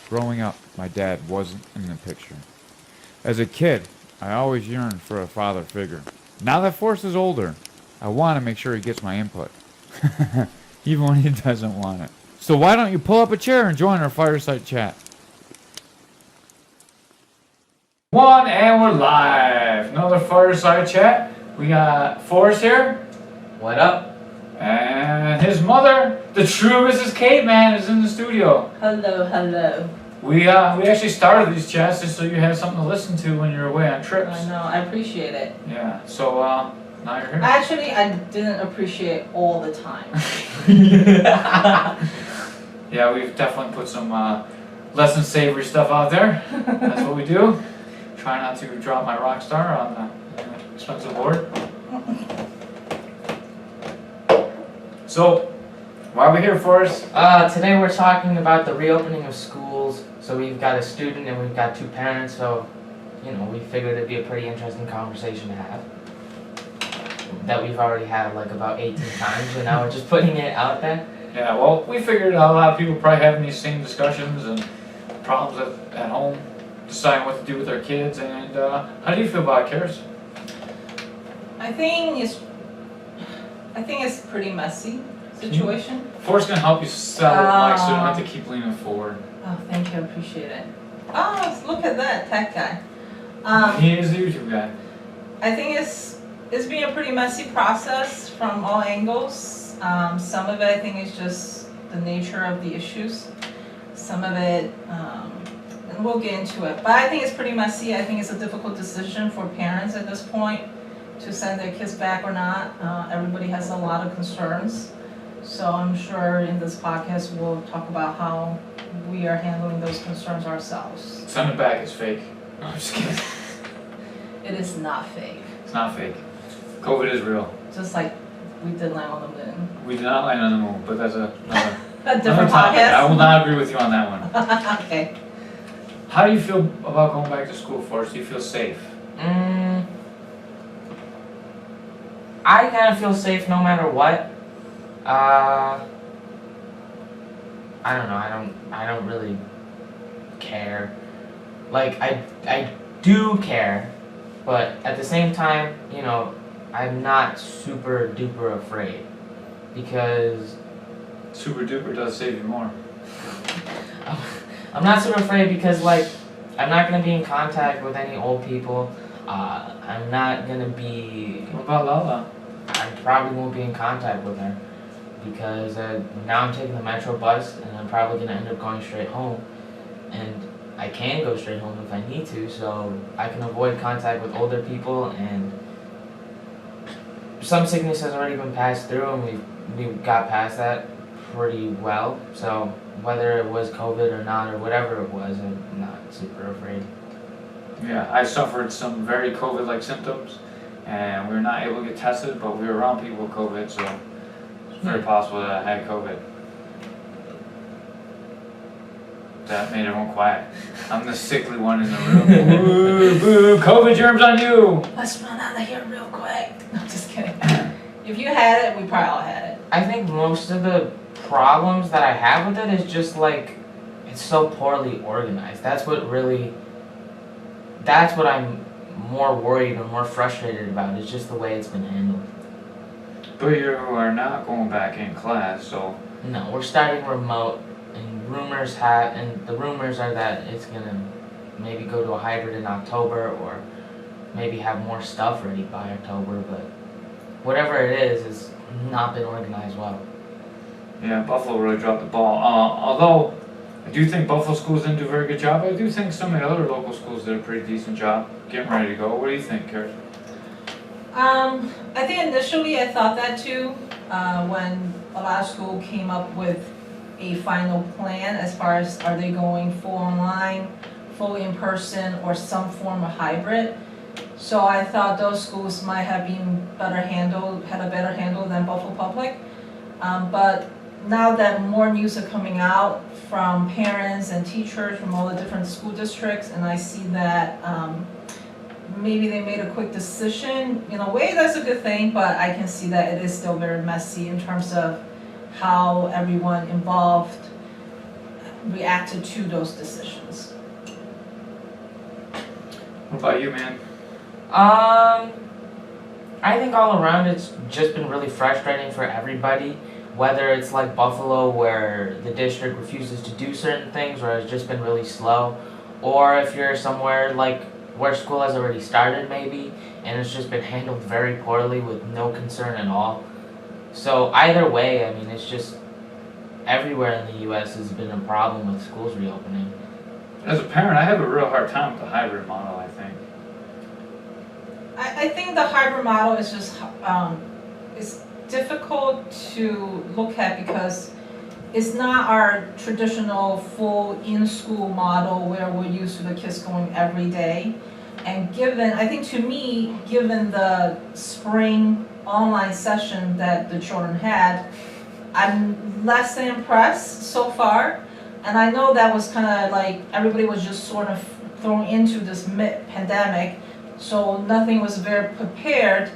Growing up, my dad wasn't in the picture. As a kid, I always yearned for a father figure. Now that Forrest is older, I want to make sure he gets my input, even when he doesn't want it. So why don't you pull up a chair and join our fireside chat? And we're live. Another fireside chat. We got Forrest here. What up? And his mother, the true Mrs. Caveman, is in the studio. Hello, hello. We actually started these chats just so you had something to listen to when you're away on trips. I know, I appreciate it. Yeah, so now you're here. Actually, I didn't appreciate all the time. Yeah, we've definitely put some less than savory stuff out there. That's what we do. Try not to drop my rock star on the expensive board. So, why are we here, Forrest? Today we're talking about the reopening of schools. So we've got a student and we've got two parents, so, we figured it'd be a pretty interesting conversation to have. That we've already had like about 18 times, and now we're just putting it out there. Yeah, well, we figured out a lot of people probably having these same discussions and problems at home, deciding what to do with their kids, and how do you feel about it, Karis? I think it's pretty messy situation. Forrest's gonna help you sell it, Mike, so you don't have to keep leaning forward. Oh, thank you, I appreciate it. Oh, look at that, tech guy. He is the YouTube guy. I think it's been a pretty messy process from all angles. Some of it I think is just the nature of the issues. Some of it, and we'll get into it. But I think it's pretty messy. I think it's a difficult decision for parents at this point to send their kids back or not. Everybody has a lot of concerns. So I'm sure in this podcast we'll talk about how we are handling those concerns ourselves. Send it back, it's fake. No, I'm just kidding. It is not fake. It's not fake. COVID is real. Just like we did land on the moon. We did not land on the moon, but that's A another different topic. podcast? I will not agree with you on that one. Okay. How do you feel about going back to school, Forrest? Do you feel safe? I kind of feel safe no matter what. I don't know. I don't really care. Like I do care, but at the same time, I'm not super duper afraid because Super duper does save you more. I'm not super afraid because I'm not gonna be in contact with any old people. I'm not gonna be. What about Lala? I probably won't be in contact with her because now I'm taking the metro bus and I'm probably gonna end up going straight home, and I can go straight home if I need to, so I can avoid contact with older people, and some sickness has already been passed through and we got past that pretty well. So whether it was COVID or not or whatever it was, I'm not super afraid. Yeah, I suffered some very COVID-like symptoms, and we were not able to get tested, but we were around people with COVID, so it's very possible that I had COVID. That made everyone quiet. I'm the sickly one in the room. Boo, boo, COVID germs on you! Let's run out of here real quick. No, just kidding. If you had it, we probably all had it. I think most of the problems that I have with it is just it's so poorly organized. That's what I'm more worried or more frustrated about, is just the way it's been handled. But you are not going back in class, so... No, we're starting remote, and the rumors are that it's gonna maybe go to a hybrid in October, or maybe have more stuff ready by October, but whatever it is, it's not been organized well. Yeah, Buffalo really dropped the ball. Although, I do think Buffalo schools didn't do a very good job. I do think some of the other local schools did a pretty decent job getting ready to go. What do you think, Karis? I think initially I thought that too, when a lot of school came up with a final plan as far as are they going full online, fully in person, or some form of hybrid. So I thought those schools might have been had a better handle than Buffalo Public. But now that more news are coming out from parents and teachers from all the different school districts, and I see that maybe they made a quick decision. In a way, that's a good thing, but I can see that it is still very messy in terms of how everyone involved reacted to those decisions. What about you, man? I think all around it's just been really frustrating for everybody, whether it's like Buffalo where the district refuses to do certain things or it's just been really slow, or if you're somewhere like where school has already started maybe and it's just been handled very poorly with no concern at all. So either way, I mean, it's just everywhere in the US has been a problem with schools reopening. As a parent, I have a real hard time with the hybrid model, I think. I think the hybrid model is just, it's difficult to look at because it's not our traditional full in-school model where we're used to the kids going every day. And I think to me, given the spring online session that the children had, I'm less than impressed so far. And I know that was kind of like, everybody was just sort of thrown into this pandemic, so nothing was very prepared.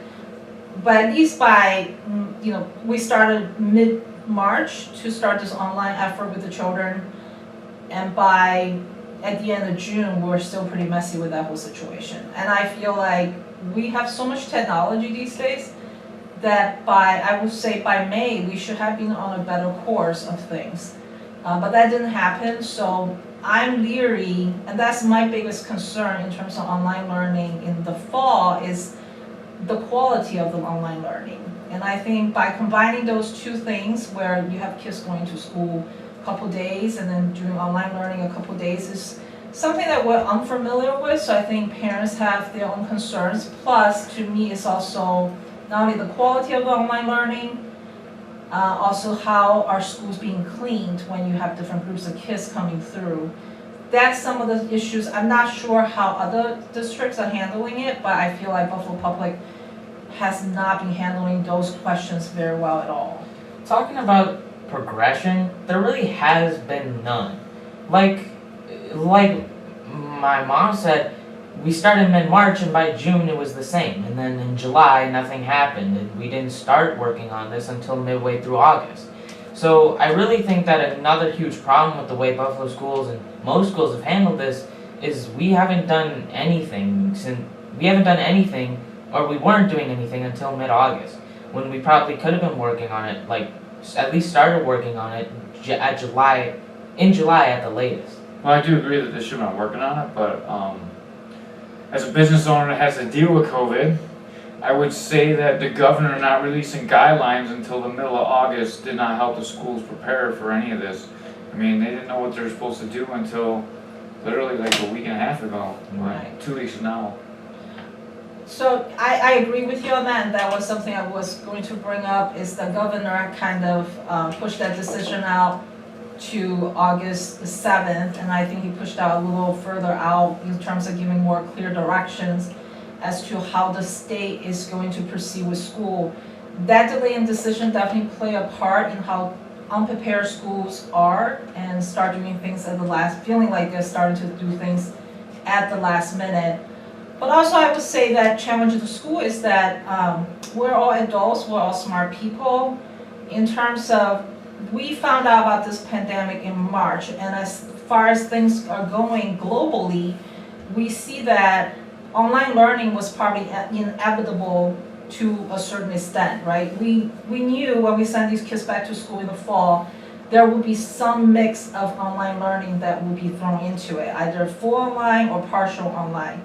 But at least by, we started mid-March to start this online effort with the children. And at the end of June, we were still pretty messy with that whole situation. And I feel like we have so much technology these days that I would say by May, we should have been on a better course of things. But that didn't happen, so I'm leery, and that's my biggest concern in terms of online learning in the fall is the quality of the online learning. And I think by combining those two things where you have kids going to school a couple days and then doing online learning a couple days is something that we're unfamiliar with, so I think parents have their own concerns. Plus, to me, it's also not only the quality of the online learning, also how are schools being cleaned when you have different groups of kids coming through. That's some of the issues. I'm not sure how other districts are handling it, but I feel like Buffalo Public has not been handling those questions very well at all. Talking about progression, there really has been none. Like my mom said, we started mid-March and by June it was the same. And then in July, nothing happened. And we didn't start working on this until midway through August. So I really think that another huge problem with the way Buffalo schools and most schools have handled this is we haven't done anything or we weren't doing anything until mid-August, when we probably could have been working on it, like at least started working on it in July at the latest. Well, I do agree that they should have been working on it, but as a business owner that has to deal with COVID, I would say that the governor not releasing guidelines until the middle of August did not help the schools prepare for any of this. I mean, they didn't know what they were supposed to do until literally like a week and a half ago, Right. 2 weeks now. So I agree with you on that, and that was something I was going to bring up, is the governor kind of pushed that decision out to August the 7th, and I think he pushed out a little further out in terms of giving more clear directions as to how the state is going to proceed with school. That delay in decision definitely play a part in how unprepared schools are and start doing things at the last, feeling like they're starting to do things at the last minute. But also I would say that challenge of the school is that we're all adults, we're all smart people. In terms of, we found out about this pandemic in March, and as far as things are going globally, we see that online learning was probably inevitable to a certain extent, right? We knew when we sent these kids back to school in the fall, there would be some mix of online learning that would be thrown into it, either full online or partial online.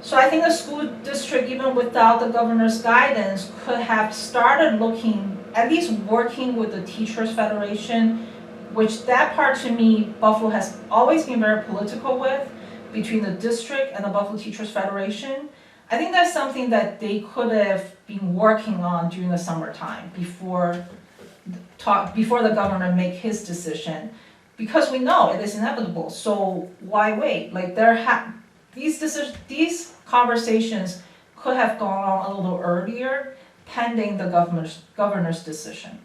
So I think the school district, even without the governor's guidance, could have started looking, at least working with the Teachers Federation, which that part to me, Buffalo has always been very political with, between the district and the Buffalo Teachers Federation. I think that's something that they could have been working on during the summertime before the governor make his decision, because we know it is inevitable. So why wait? Like these conversations could have gone on a little earlier, pending the governor's decision.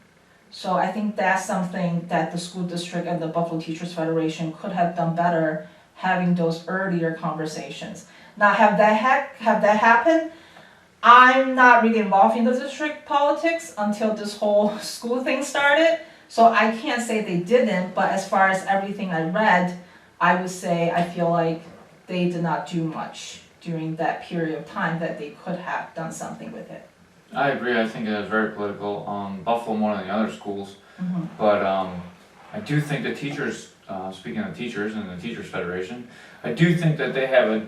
So I think that's something that the school district and the Buffalo Teachers Federation could have done better, having those earlier conversations. Now, have that happen? I'm not really involved in the district politics until this whole school thing started. So I can't say they didn't, but as far as everything I read, I would say I feel like they did not do much during that period of time that they could have done something with it. I agree. I think it is very political. Buffalo more than the other schools, Mm-hmm. but I do think the teachers. Speaking of teachers and the Teachers Federation, I do think that they have a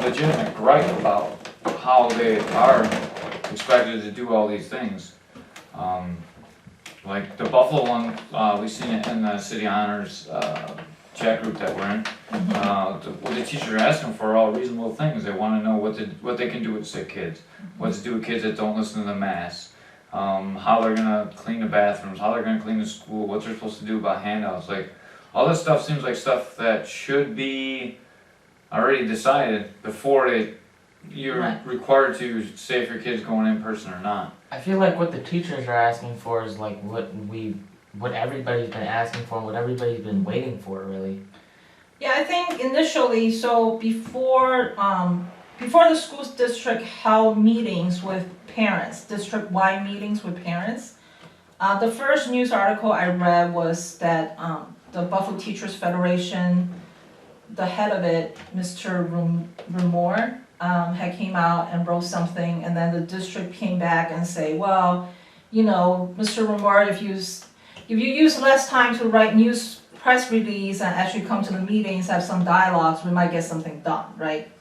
legitimate gripe about how they are expected to do all these things. Like the Buffalo one, we've seen it in the City Honors chat group that we're in. What the teachers are asking for are all reasonable things. They want to know what they can do with sick kids, what to do with kids that don't listen to the mass, how they're gonna clean the bathrooms, how they're gonna clean the school, what they're supposed to do about handouts. Like all this stuff seems like stuff that should be already decided before you're Right. required to say if your kid's going in person or not. I feel like what the teachers are asking for is like what everybody's been asking for and what everybody's been waiting for, really. Yeah, I think initially, so before the school district held meetings with parents, district-wide meetings with parents, the first news article I read was that the Buffalo Teachers Federation, the head of it, Mr. Rumor, had came out and wrote something, and then the district came back and say, well, you know, Mr. Rumor, if you use less time to write news press release and actually come to the meetings, have some dialogues, we might get something done, right?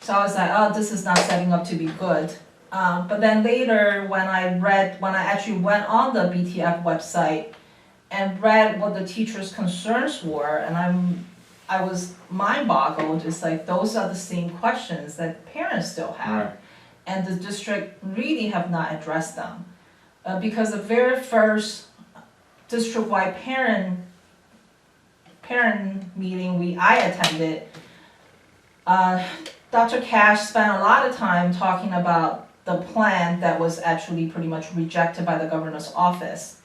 So I was like, oh, this is not setting up to be good. But then later, when I actually went on the BTF website and read what the teachers' concerns were, and I was mind-boggled. It's like those are the same questions that parents still have, Right. and the district really have not addressed them, because the very first district-wide parent meeting I attended, Dr. Cash spent a lot of time talking about the plan that was actually pretty much rejected by the governor's office.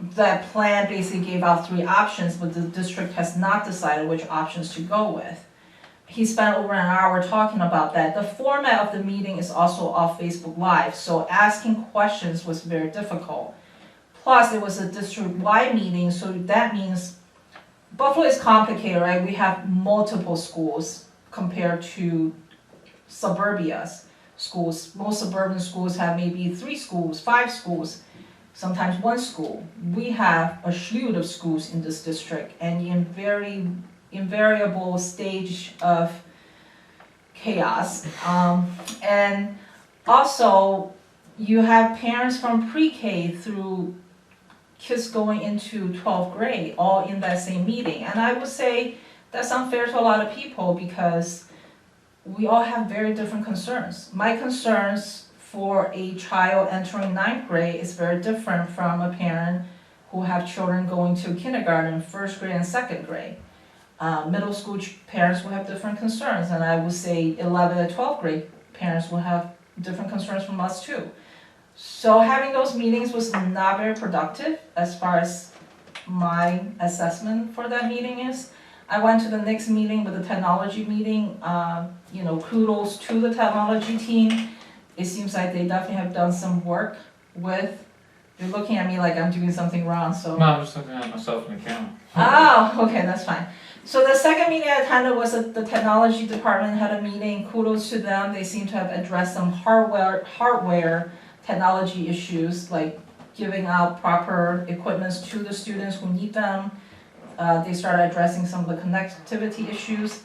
That plan basically gave out 3 options, but the district has not decided which options to go with. He spent over an hour talking about that. The format of the meeting is also off Facebook Live, so asking questions was very difficult. Plus, it was a district-wide meeting, so that means Buffalo is complicated, right? We have multiple schools compared to suburbia's schools. Most suburban schools have maybe 3 schools, 5 schools, sometimes 1 school. We have a slew of schools in this district, and in very invariable stage of chaos. And also, you have parents from pre-K through kids going into 12th grade, all in that same meeting. And I would say that's unfair to a lot of people because we all have very different concerns. My concerns for a child entering 9th grade is very different from a parent who have children going to kindergarten, 1st grade and 2nd grade. Middle school parents will have different concerns, and I would say 11th and 12th grade parents will have different concerns from us too. So having those meetings was not very productive as far as my assessment for that meeting is. I went to the next meeting with the technology meeting, kudos to the technology team. It seems like they definitely have done some work with, you're looking at me like I'm doing something wrong, so. No, I'm just looking at myself in the camera. Oh, okay, that's fine. So the second meeting I attended was that the technology department had a meeting, kudos to them. They seem to have addressed some hardware technology issues, like giving out proper equipments to the students who need them. They started addressing some of the connectivity issues.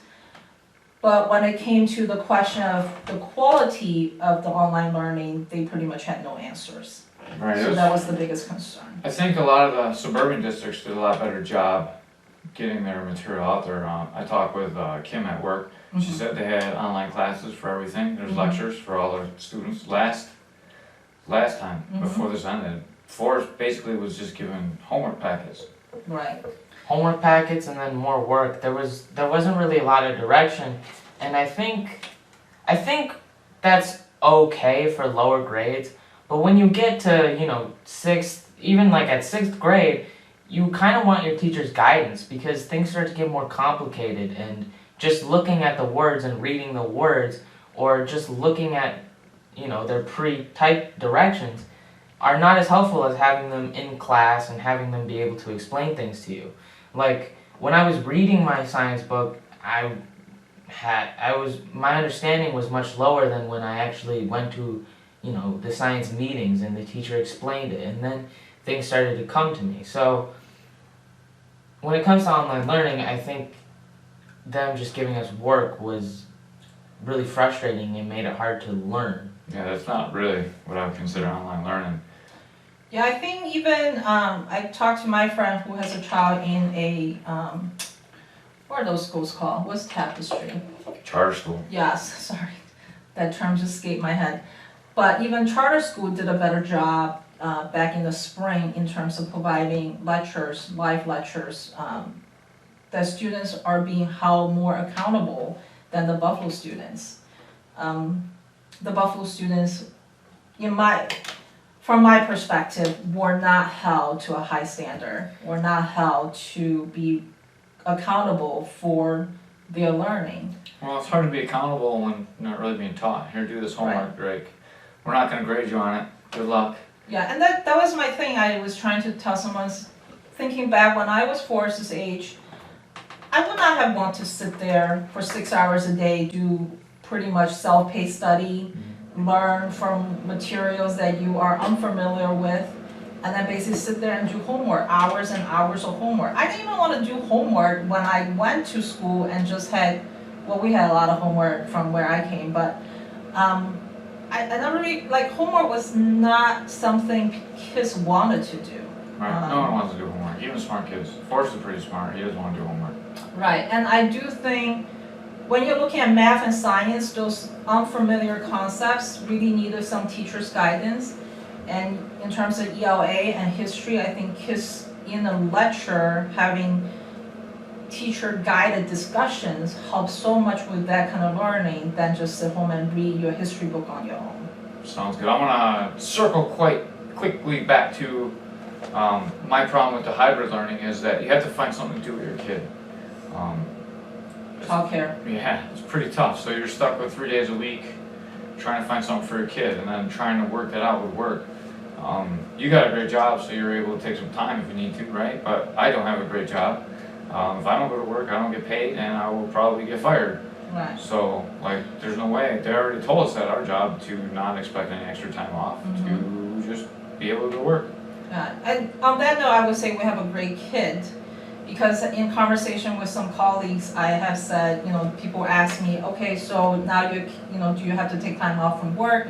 But when it came to the question of the quality of the online learning, they pretty much had no answers. Right. So that was the biggest concern. I think a lot of the suburban districts did a lot better job getting their material out there. I talked with Kim at work. She said they had online classes for everything. There's lectures for all their students. Last time, before this ended, Forrest basically was just given homework packets. Right. Homework packets and then more work. There wasn't really a lot of direction, and I think that's okay for lower grades. But when you get to 6th, even like at 6th grade, you kind of want your teacher's guidance because things start to get more complicated, and just looking at the words and reading the words, or just looking at their pre-typed directions, are not as helpful as having them in class and having them be able to explain things to you. Like when I was reading my science book, my understanding was much lower than when I actually went to, the science meetings and the teacher explained it, and then things started to come to me. So when it comes to online learning, I think them just giving us work was really frustrating and made it hard to learn. Yeah, that's not really what I would consider online learning. Yeah, I think even, I talked to my friend who has a child in a, what are those schools called? What's Tapestry? Charter school. Yes, sorry, that term just escaped my head. But even charter school did a better job back in the spring in terms of providing lectures, live lectures. That students are being held more accountable than the Buffalo students. The Buffalo students, from my perspective, were not held to a high standard, were not held to be accountable for their learning. Well, it's hard to be accountable when you're not really being taught. Here, do this homework, Drake. We're not going to grade you on it. Good luck. Yeah, and that was my thing. I was trying to tell someone, thinking back when I was Forrest's age, I would not have wanted to sit there for 6 hours a day, do pretty much self-paced study, learn from materials that you are unfamiliar with, and then basically sit there and do homework, hours and hours of homework. I didn't even want to do homework when I went to school and just had, well, we had a lot of homework from where I came, but I never really, like, homework was not something kids wanted to do. Right. No one wants to do homework. Even smart kids. Forrest is pretty smart. He doesn't want to do homework. Right, and I do think when you're looking at math and science, those unfamiliar concepts really needed some teacher's guidance. And in terms of ELA and history, I think kids in a lecture having teacher-guided discussions help so much with that kind of learning than just sit home and read your history book on your own. Sounds good. I'm going to circle quite quickly back to my problem with the hybrid learning is that you have to find something to do with your kid. Childcare. Yeah, it's pretty tough. So you're stuck with 3 days a week trying to find something for your kid and then trying to work that out with work. You got a great job, so you're able to take some time if you need to, right? But I don't have a great job. If I don't go to work, I don't get paid, and I will probably get fired. Right. So, like, there's no way. They already told us at our job to not expect any extra time off, to just be able to work. Yeah. And on that note, I would say we have a great kid. Because in conversation with some colleagues, I have said, people ask me, okay, so now do you have to take time off from work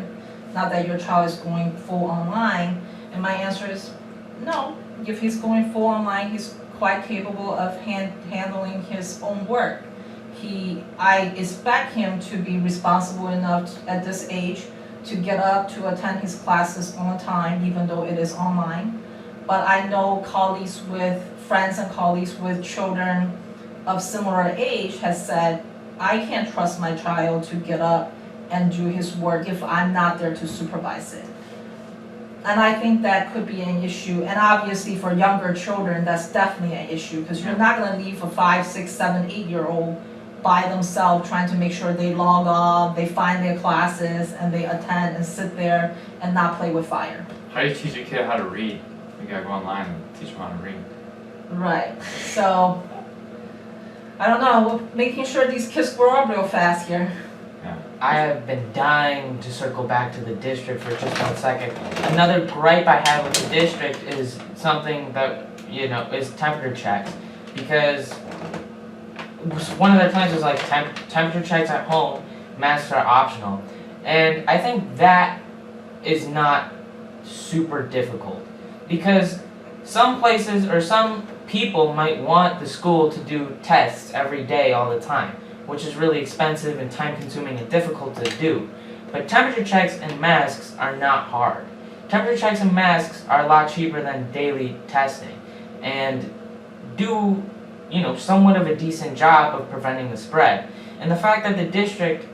now that your child is going full online? And my answer is no. If he's going full online, he's quite capable of handling his own work. I expect him to be responsible enough at this age to get up to attend his classes on time, even though it is online. But I know friends and colleagues with children of similar age has said, I can't trust my child to get up and do his work if I'm not there to supervise it. And I think that could be an issue. And obviously for younger children, that's definitely an issue because you're not going to leave a 5, 6, 7, 8-year-old by themselves trying to make sure they log on, they find their classes, and they attend and sit there and not play with fire. How do you teach a kid how to read? You gotta go online and teach them how to read. Right. So, I don't know. We're making sure these kids grow up real fast here. Yeah. I have been dying to circle back to the district for just 1 second. Another gripe I have with the district is something that, is temperature checks. Because one of their plans was like temperature checks at home, masks are optional. And I think that is not super difficult. Because some places or some people might want the school to do tests every day all the time, which is really expensive and time consuming and difficult to do. But temperature checks and masks are not hard. Temperature checks and masks are a lot cheaper than daily testing and do, somewhat of a decent job of preventing the spread. And the fact that the district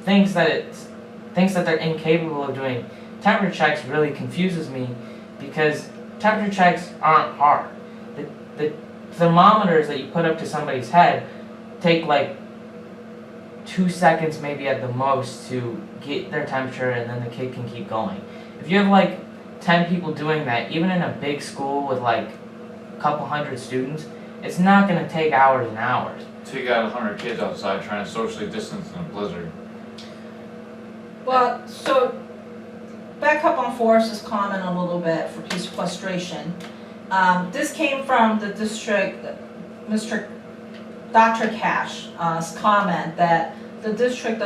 thinks that they're incapable of doing temperature checks really confuses me because temperature checks aren't hard. The thermometers that you put up to somebody's head take like 2 seconds maybe at the most to get their temperature and then the kid can keep going. If you have like 10 people doing that, even in a big school with like a couple hundred students, it's not going to take hours and hours. So you got 100 kids outside trying to socially distance in a blizzard. Well, so back up on Forrest's comment a little bit for his frustration. This came from the district, Mr. Dr. Cash's comment that the district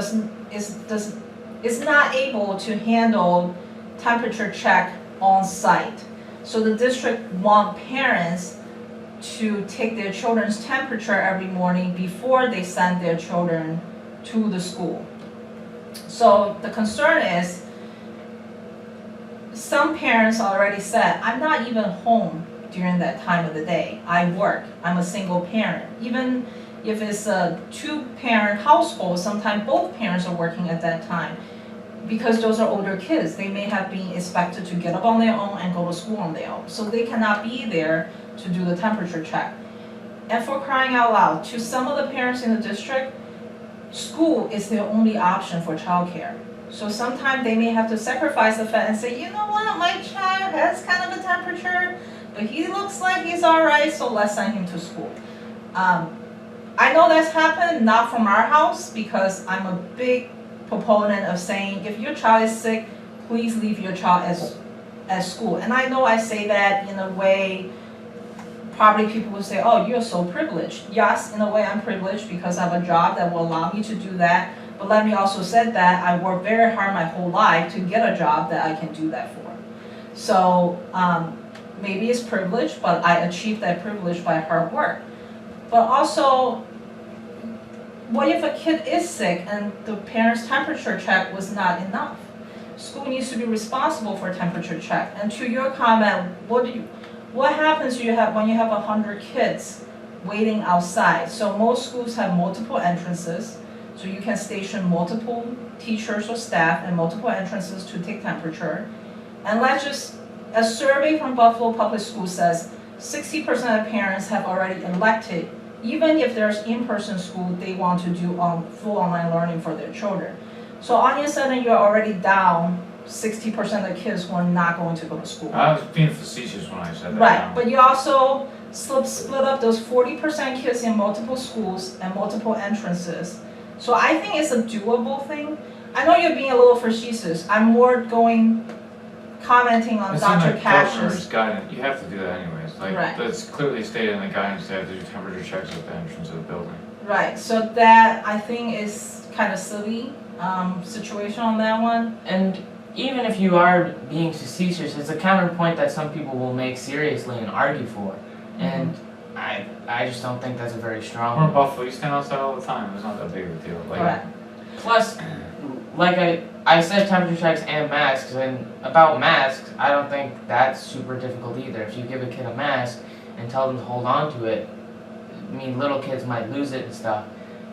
is not able to handle temperature check on site. So the district want parents to take their children's temperature every morning before they send their children to the school. So the concern is, some parents already said, I'm not even home during that time of the day. I work, I'm a single parent. Even if it's a 2-parent household, sometimes both parents are working at that time. Because those are older kids, they may have been expected to get up on their own and go to school on their own. So they cannot be there to do the temperature check. And for crying out loud, to some of the parents in the district, school is their only option for childcare. So sometimes they may have to sacrifice the fact and say, you know what, my child has kind of a temperature, but he looks like he's all right, so let's send him to school. I know that's happened, not from our house, because I'm a big proponent of saying, if your child is sick, please leave your child at school. And I know I say that in a way, probably people will say, oh, you're so privileged. Yes, in a way I'm privileged because I have a job that will allow me to do that. But let me also say that I worked very hard my whole life to get a job that I can do that for. So maybe it's privilege, but I achieved that privilege by hard work. But also, what if a kid is sick and the parent's temperature check was not enough? School needs to be responsible for a temperature check. And to your comment, what happens when you have 100 kids waiting outside? So most schools have multiple entrances, so you can station multiple teachers or staff and multiple entrances to take temperature. And a survey from Buffalo Public Schools says 60% of parents have already elected, even if there's in-person school, they want to do full online learning for their children. So all of a sudden, you're already down 60% of the kids who are not going to go to school. I was being facetious when I said that. Right, but you also split up those 40% kids in multiple schools and multiple entrances. So I think it's a doable thing. I know you're being a little facetious. I'm more commenting on Dr. Cash's guidance. You have to do that anyways. Like, right. That's clearly stated in the guidance. They have to do temperature checks at the entrance of the building. Right, so that I think is kind of silly situation on that one. And even if you are being facetious, it's a counterpoint that some people will make seriously and argue for. And I just don't think that's a very strong We're in one. Buffalo, you stand outside all the time. It's not that big of a deal. Like, Correct. Plus, like I said temperature checks and masks, and about masks, I don't think that's super difficult either. If you give a kid a mask and tell them to hold on to it, I mean, little kids might lose it and stuff,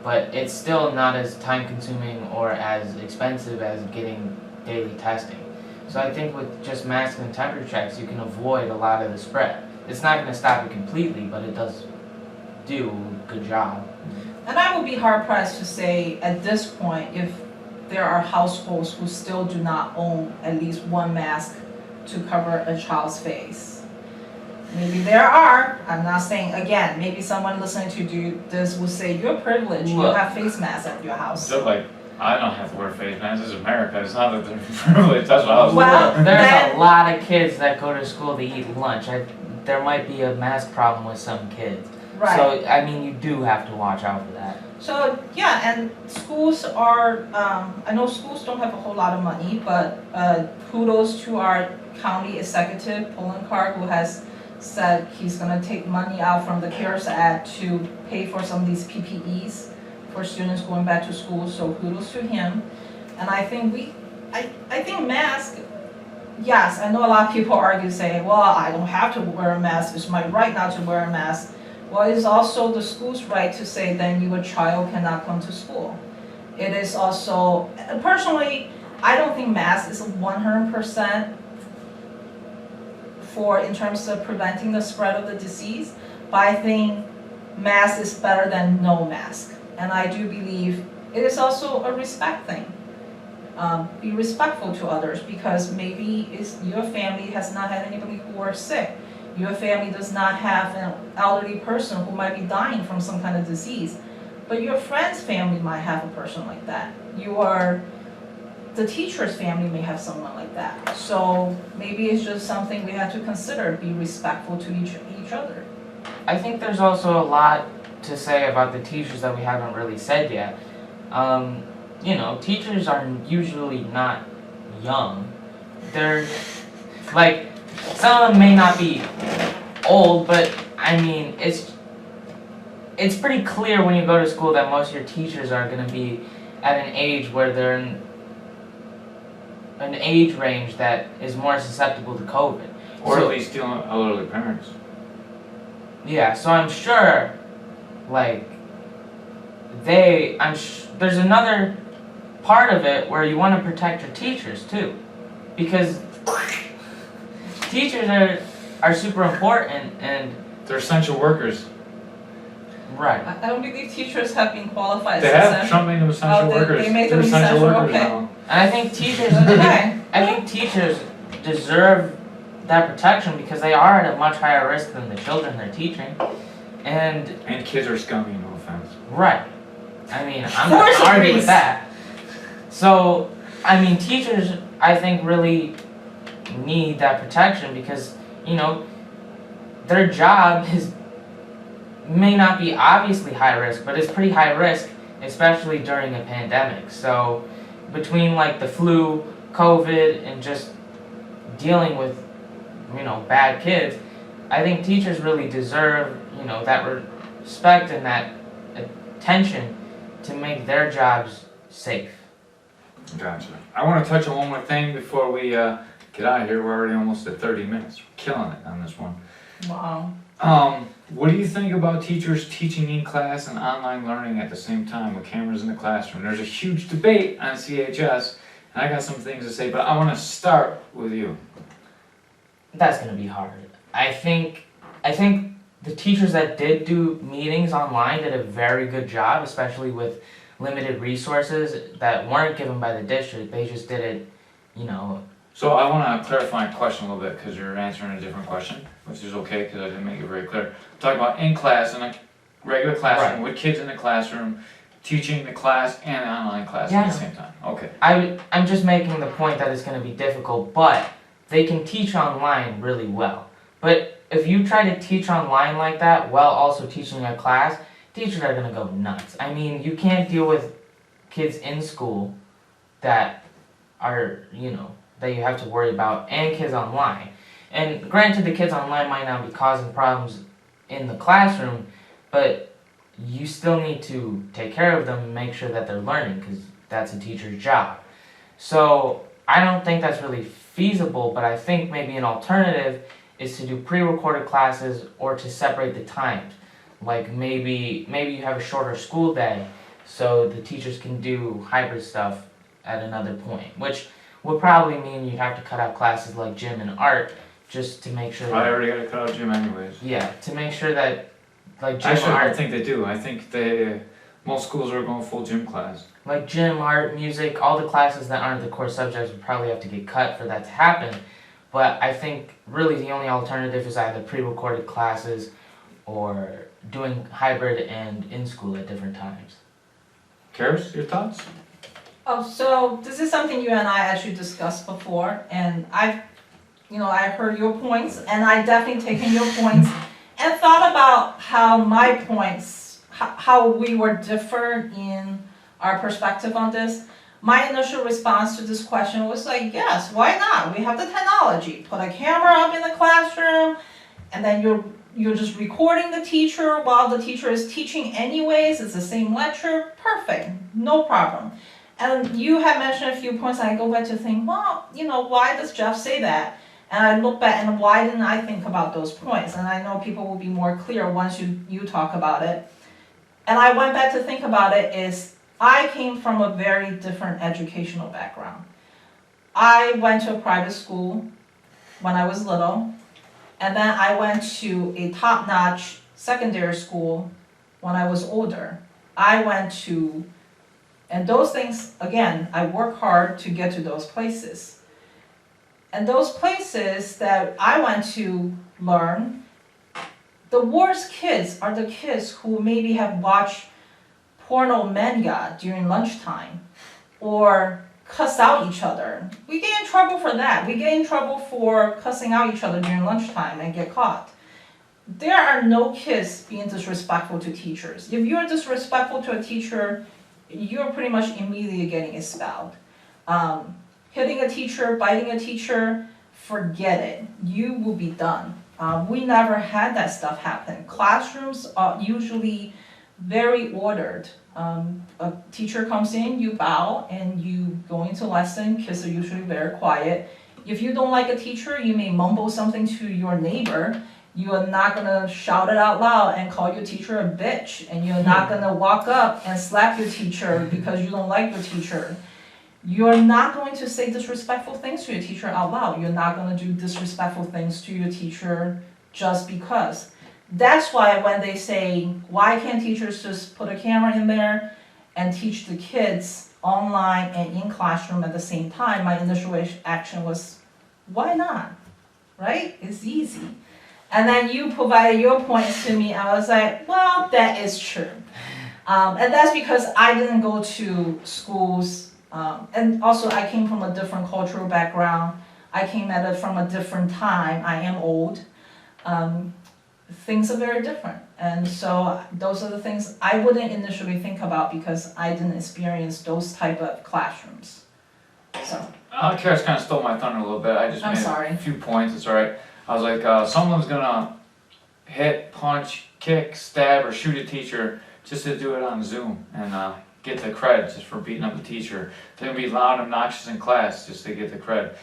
but it's still not as time consuming or as expensive as getting daily testing. So I think with just masks and temperature checks, you can avoid a lot of the spread. It's not going to stop it completely, but it does do a good job. And I would be hard pressed to say at this point if there are households who still do not own at least one mask to cover a child's face. Maybe there are. I'm not saying, again, maybe someone listening to this will say, you're privileged, you have face masks at your house. So like, I don't have to wear face masks. This is America. It's not that they're privileged. That's what I was Well, doing. There's a lot of kids that go to school to eat lunch. There might be a mask problem with some kids. Right. So, I mean, you do have to watch out for that. So, yeah, and schools are, I know schools don't have a whole lot of money, but kudos to our county executive, Polenkar, who has said he's going to take money out from the CARES Act to pay for some of these PPEs for students going back to school, so kudos to him. And I think I think masks, yes, I know a lot of people argue saying, well, I don't have to wear a mask, it's my right not to wear a mask. Well, it's also the school's right to say then your child cannot come to school. It is also, personally, I don't think mask is 100% in terms of preventing the spread of the disease, but I think mask is better than no mask. And I do believe it is also a respect thing. be respectful to others, because maybe your family has not had anybody who are sick. Your family does not have an elderly person who might be dying from some kind of disease, but your friend's family might have a person like that. The teacher's family may have someone like that. So maybe it's just something we have to consider, be respectful to each other. I think there's also a lot to say about the teachers that we haven't really said yet. You know, teachers are usually not young. They're, like, some of them may not be old, but I mean, it's pretty clear when you go to school that most of your teachers are going to be at an age where they're in an age range that is more susceptible to COVID. Or So- at least dealing with elderly parents. Yeah, so I'm sure, like, there's another part of it where you want to protect your teachers too, because teachers are super important and They're essential workers. right. I don't believe teachers have been qualified They as have, essential. Trump made them essential Oh, they workers. made They're them essential essential, workers okay. now. And I think teachers, Okay. I think teachers deserve that protection because they are at a much higher risk than the children they're teaching, and And kids are scummy, no offense. right. I mean, I'm Forrest not arguing agrees. with that. So, I mean, teachers, I think, really need that protection because, you know, their job may not be obviously high risk, but it's pretty high risk, especially during a pandemic. So, between like the flu, COVID, and just dealing with, you know, bad kids, I think teachers really deserve, you know, that respect and that attention to make their jobs safe. Gotcha. I want to touch on one more thing before we get out of here. We're already almost at 30 minutes. We're killing it on this one. Wow. What do you think about teachers teaching in class and online learning at the same time with cameras in the classroom? There's a huge debate on CHS, and I got some things to say, but I want to start with you. That's gonna be hard. I think the teachers that did do meetings online did a very good job, especially with limited resources that weren't given by the district. They just did it, you know. So I want to clarify a question a little bit because you're answering a different question, which is okay because I didn't make it very clear. I'm talking about in class, in a regular classroom, with kids in the classroom, teaching the class and the online class at the same time. Okay. I'm just making the point that it's gonna be difficult, but they can teach online really well. But if you try to teach online like that while also teaching a class, teachers are gonna go nuts. I mean, you can't deal with kids in school that are, you know, that you have to worry about, and kids online. And granted, the kids online might not be causing problems in the classroom, but you still need to take care of them and make sure that they're learning, because that's a teacher's job. So I don't think that's really feasible, but I think maybe an alternative is to do pre-recorded classes or to separate the times. Like maybe you have a shorter school day so the teachers can do hybrid stuff at another point, which would probably mean you'd have to cut out classes like gym and art just to make sure I that, already got to cut out gym anyways. yeah, to make sure that like gym Actually, I art, don't think they do. I think most schools are going full gym class. like gym, art, music, all the classes that aren't the core subjects would probably have to get cut for that to happen. But I think really the only alternative is either pre-recorded classes or doing hybrid and in school at different times. Karis, your thoughts? Oh, so this is something you and I actually discussed before, and I heard your points, and I definitely taken your points and thought about how my points, how we were different in our perspective on this. My initial response to this question was like, yes, why not? We have the technology. Put a camera up in the classroom, and then you're just recording the teacher while the teacher is teaching anyways. It's the same lecture. Perfect. No problem. And you have mentioned a few points, and I go back to think, well, why does Jeff say that? And I look back, and why didn't I think about those points? And I know people will be more clear once you talk about it. And I went back to think about it is, I came from a very different educational background. I went to a private school when I was little, and then I went to a top-notch secondary school when I was older. I went to And those things, again, I work hard to get to those places. And those places that I went to learn, the worst kids are the kids who maybe have watched porno manga during lunchtime or cuss out each other. We get in trouble for that. We get in trouble for cussing out each other during lunchtime and get caught. There are no kids being disrespectful to teachers. If you're disrespectful to a teacher, you're pretty much immediately getting expelled. Hitting a teacher, biting a teacher, forget it. You will be done. We never had that stuff happen. Classrooms are usually very ordered. A teacher comes in, you bow, and you go into lesson. Kids are usually very quiet. If you don't like a teacher, you may mumble something to your neighbor. You are not gonna shout it out loud and call your teacher a bitch. And you're not gonna walk up and slap your teacher because you don't like your teacher. You're not going to say disrespectful things to your teacher out loud. You're not gonna do disrespectful things to your teacher just because. That's why when they say, why can't teachers just put a camera in there and teach the kids online and in classroom at the same time, my initial action was, why not? Right? It's easy. And then you provided your points to me, I was like, well, that is true. And that's because I didn't go to schools, and also I came from a different cultural background. I came at it from a different time. I am old. Things are very different. And so those are the things I wouldn't initially think about because I didn't experience those type of classrooms. So, Kara's kind of stole my thunder a little bit. I just I'm made sorry. a few points. It's all right. I was like, someone's gonna hit, punch, kick, stab, or shoot a teacher just to do it on Zoom and get the cred just for beating up a teacher. They're gonna be loud and obnoxious in class just to get the cred.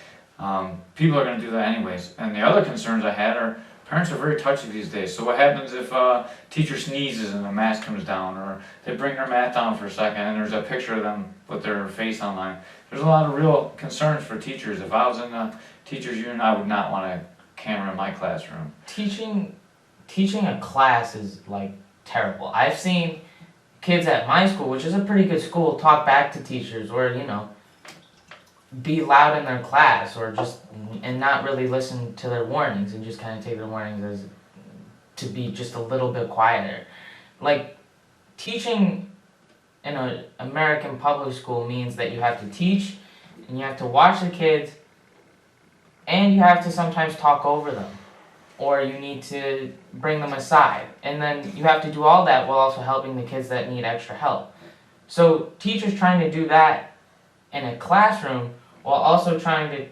People are gonna do that anyways. And the other concerns I had are parents are very touchy these days. So what happens if a teacher sneezes and the mask comes down, or they bring their mat down for a second and there's a picture of them with their face online? There's a lot of real concerns for teachers. If I was in the teachers union, I would not want a camera in my classroom. Teaching a class is like terrible. I've seen kids at my school, which is a pretty good school, talk back to teachers or, be loud in their class or and not really listen to their warnings and just kind of take their warnings as to be just a little bit quieter. Like, teaching in an American public school means that you have to teach and you have to watch the kids and you have to sometimes talk over them, or you need to bring them aside. And then you have to do all that while also helping the kids that need extra help. So teachers trying to do that in a classroom while also trying to,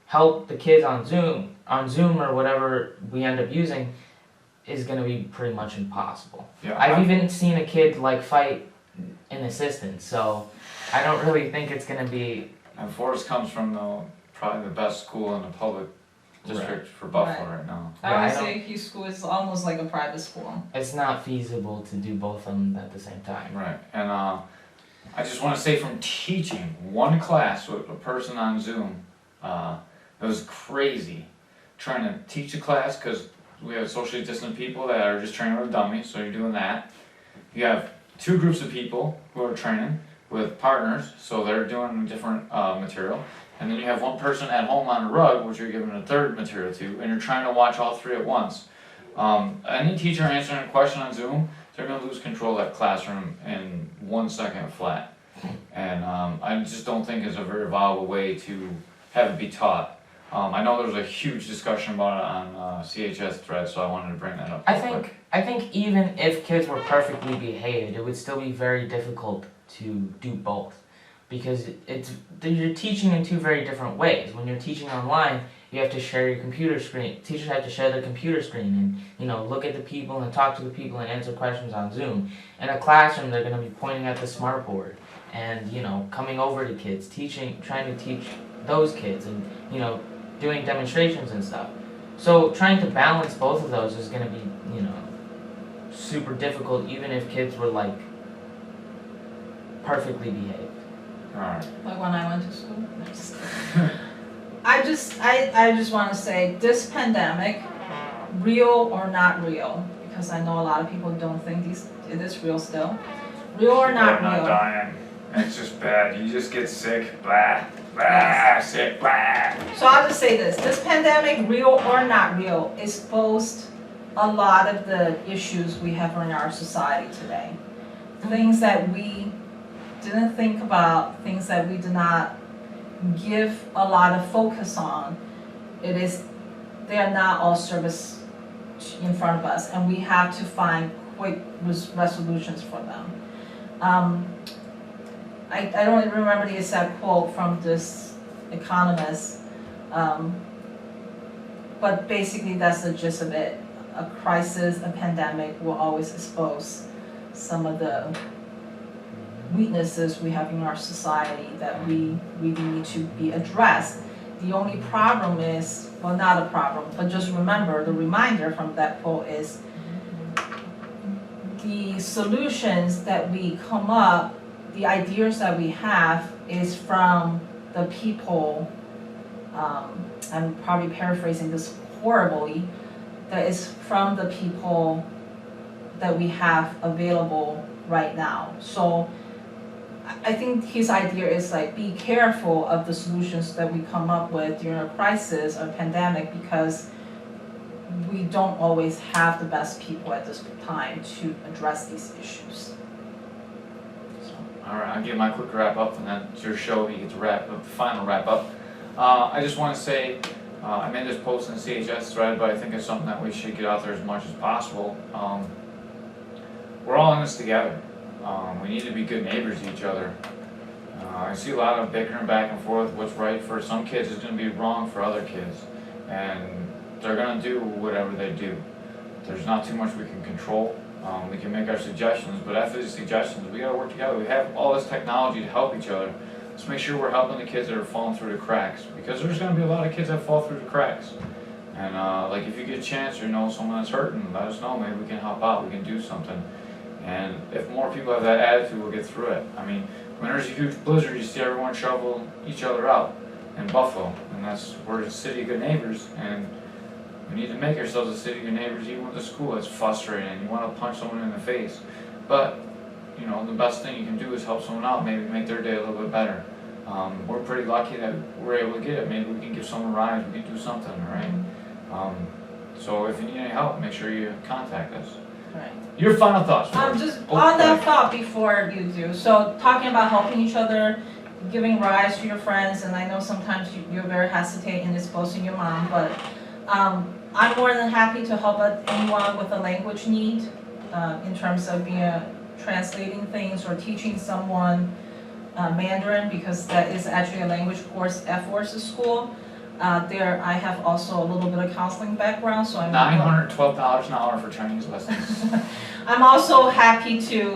help the kids on Zoom or whatever we end up using is going to be pretty much impossible. Yeah, I've even seen a kid fight an assistant, so I don't really think it's going to be. And Forrest comes from probably the best school in the public district for Buffalo right now. I would say his school is almost like a private school. It's not feasible to do both of them at the same time. Right, and I just want to say from teaching one class with a person on Zoom, it was crazy trying to teach a class because we have socially distant people that are just training with dummies, so you're doing that. You have two groups of people who are training with partners, so they're doing different material. And then you have one person at home on a rug, which you're giving a third material to, and you're trying to watch all three at once. Any teacher answering a question on Zoom, they're going to lose control of that classroom in 1 second flat. And I just don't think it's a very viable way to have it be taught. I know there was a huge discussion about it on CHS thread, so I wanted to bring that up. I think even if kids were perfectly behaved, it would still be very difficult to do both, because you're teaching in two very different ways. When you're teaching online, you have to share your computer screen. Teachers have to share their computer screen and look at the people and talk to the people and answer questions on Zoom. In a classroom, they're going to be pointing at the smartboard and coming over to kids, trying to teach those kids and doing demonstrations and stuff. So trying to balance both of those is going to be super difficult, even if kids were perfectly behaved. Alright. Like when I went to school. I just want to say this pandemic, real or not real, because I know a lot of people don't think it is real still. Real or People not are not real? dying. It's just bad. You just get sick. Blah, blah, sick, blah. So I'll just say this, this pandemic, real or not real, exposed a lot of the issues we have in our society today. Things that we didn't think about, things that we did not give a lot of focus on. They are not all service in front of us, and we have to find quick resolutions for them. I don't even remember the exact quote from this economist, but basically that's the gist of it. A crisis, a pandemic will always expose some of the weaknesses we have in our society that we really need to be addressed. The only problem is, well, not a problem, but just remember, the reminder from that quote is the solutions that we come up, the ideas that we have is from the people, I'm probably paraphrasing this horribly, that is from the people that we have available right now. So I think his idea is like, be careful of the solutions that we come up with during a crisis or pandemic, because we don't always have the best people at this time to address these issues. All right, I'll give my quick wrap up, and then it's your show. You get to wrap up, the final wrap up. I just want to say, I made this post in the CHS thread, but I think it's something that we should get out there as much as possible. We're all in this together. We need to be good neighbors to each other. I see a lot of bickering back and forth. What's right for some kids is going to be wrong for other kids, and they're going to do whatever they do. There's not too much we can control. We can make our suggestions, but after these suggestions, we got to work together. We have all this technology to help each other. Let's make sure we're helping the kids that are falling through the cracks, because there's going to be a lot of kids that fall through the cracks. And like, if you get a chance or you know someone that's hurting, let us know. Maybe we can help out. We can do something. And if more people have that attitude, we'll get through it. I mean, when there's a huge blizzard, you see everyone shovel each other out in Buffalo, and we're a city of good neighbors, and we need to make ourselves a city of good neighbors. Even with the school, it's frustrating, and you want to punch someone in the face. But you know, the best thing you can do is help someone out, maybe make their day a little bit better. We're pretty lucky that we're able to get it. Maybe we can give someone a ride, we can do something, right? So if you need any help, make sure you contact us. Right. Your final thoughts, Forrest. Just on that thought before you do, so talking about helping each other, giving rides to your friends, and I know sometimes you're very hesitant in exposing your mom, but I'm more than happy to help anyone with a language need, in terms of translating things or teaching someone Mandarin, because that is actually a language course at Forrest School. There, I have also a little bit of counseling background, so I'm $912 an hour for Chinese lessons. I'm also happy to,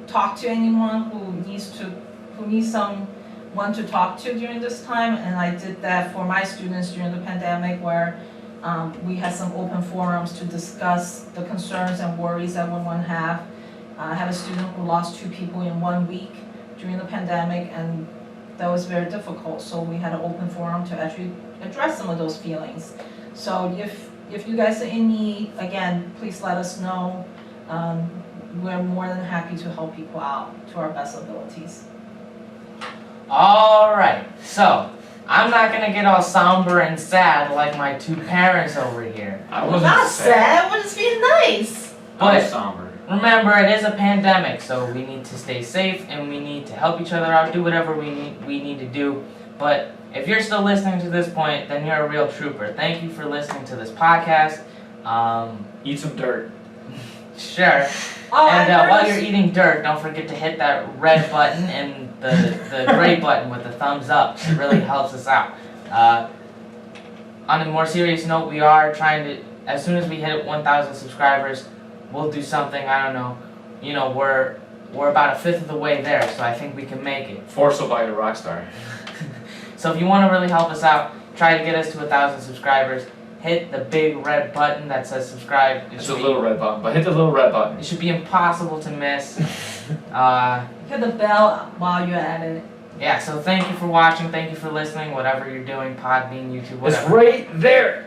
talk to anyone who needs someone to talk to during this time, and I did that for my students during the pandemic, where we had some open forums to discuss the concerns and worries that everyone have. I had a student who lost 2 people in 1 week during the pandemic, and that was very difficult, so we had an open forum to actually address some of those feelings. So if you guys are in need, again, please let us know. We're more than happy to help people out to our best abilities. Alright, so I'm not gonna get all somber and sad like my 2 parents over here. I wasn't Not sad, we're just being nice. I was somber. Remember, it is a pandemic, so we need to stay safe and we need to help each other out, do whatever we need to do. But if you're still listening to this point, then you're a real trooper. Thank you for listening to this podcast. Eat some dirt. Sure. And while you're eating dirt, don't forget to hit that red button and the gray button with the thumbs up. It really helps us out. On a more serious note, we are trying to, as soon as we hit 1,000 subscribers, we'll do something, I don't know. You know, we're about 1/5 of the way there, so I think we can make it. Forrest will buy you a rock star. So if you want to really help us out, try to get us to 1,000 subscribers. Hit the big red button that says subscribe. It's a little red button, but hit the little red button. It should be impossible to miss. Hit the bell while you're at it. Yeah, so thank you for watching, thank you for listening, whatever you're doing, Podbean, YouTube, whatever. It's right there.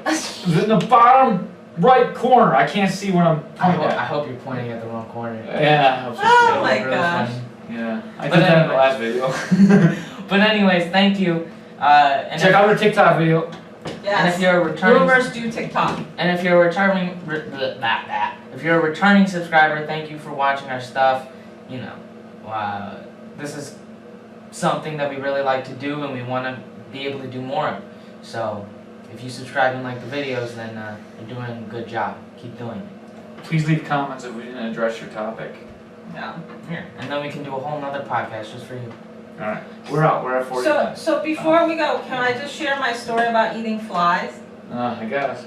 It's in the bottom right corner. I can't see what I'm I pointing hope, I at. hope you're pointing at the wrong corner. Yeah, I hope so. Oh too. my Really gosh. funny. Yeah, I But did that in the anyway. last video. But anyways, thank you. And Check out our TikTok video. And if Yes. you're a returning Rumors do TikTok. And if you're a returning if you're a returning subscriber, thank you for watching our stuff. You know, this is something that we really like to do, and we want to be able to do more of. So, if you subscribe and like the videos, then you're doing a good job. Keep doing it. Please leave comments if we didn't address your topic. Yeah. Yeah. And then we can do a whole nother podcast just for you. All right, we're out. We're at 40 So, minutes. so before we go, can I just share my story about eating flies? I guess.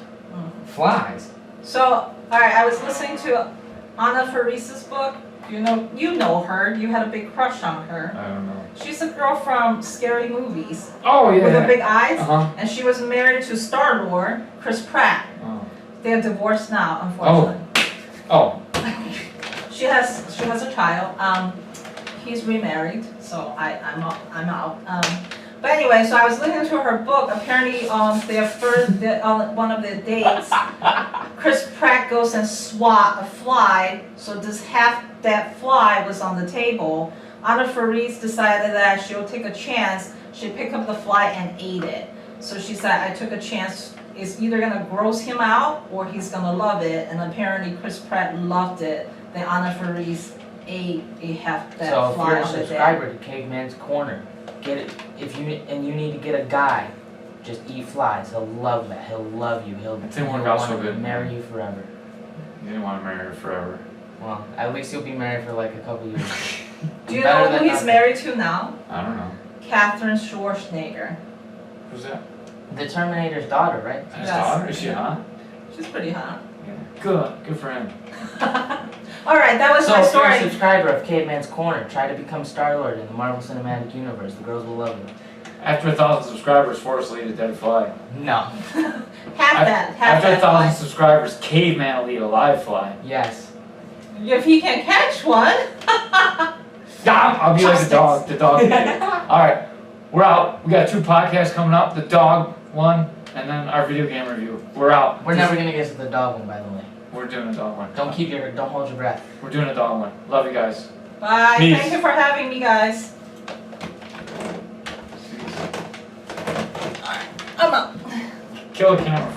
Flies. So, all right, I was listening to Anna Faris's book. You know her. You had a big crush on her. I don't know. She's a girl from Scary Movies Oh yeah. with the big eyes, Uh-huh. and she was married to Star-Lord Chris Pratt. Oh. They're divorced now, unfortunately. Oh. She has a child. He's remarried, so I'm out. But anyway, so I was listening to her book. Apparently, on one of their dates, Chris Pratt goes and swat a fly. So this half that fly was on the table. Anna Faris decided that she'll take a chance. She picked up the fly and ate it. So she said, I took a chance. It's either gonna gross him out or he's gonna love it. And apparently Chris Pratt loved it. Then Anna Faris ate a half that So if fly you're a on the day. subscriber to Caveman's Corner, get it. If you need to get a guy, just eat flies. He'll love that. He'll love you. He'll It didn't work out so want to good. marry you forever. You didn't want to marry her forever. Well, at least you'll be married for like a couple years. Do you Better know who than he's nothing. married to now? I don't know. Catherine Schwarzenegger. Who's that? The Terminator's daughter, right? His Yes. daughter? Is she hot? She's pretty hot. Yeah. Good. Good for him. All right, that was So my if you're a story. subscriber of Caveman's Corner, try to become Star-Lord in the Marvel Cinematic Universe. The girls will love you. After 1,000 subscribers, Forrest will eat a dead fly. No. Half that. After Half 1,000 that. subscribers, Caveman will eat a live fly. Yes. If he can catch one. Yeah, I'll be like the dog. Chopsticks. The dog. All right, we're out. We got 2 podcasts coming up. The dog one, and then our video game review. We're out. We're never gonna get to the dog one, by the way. We're doing a dog one. Don't hold your breath. We're doing a dog one. Love you guys. Bye. Peace. Thank you for having me, guys. I'm out. Kill a camera.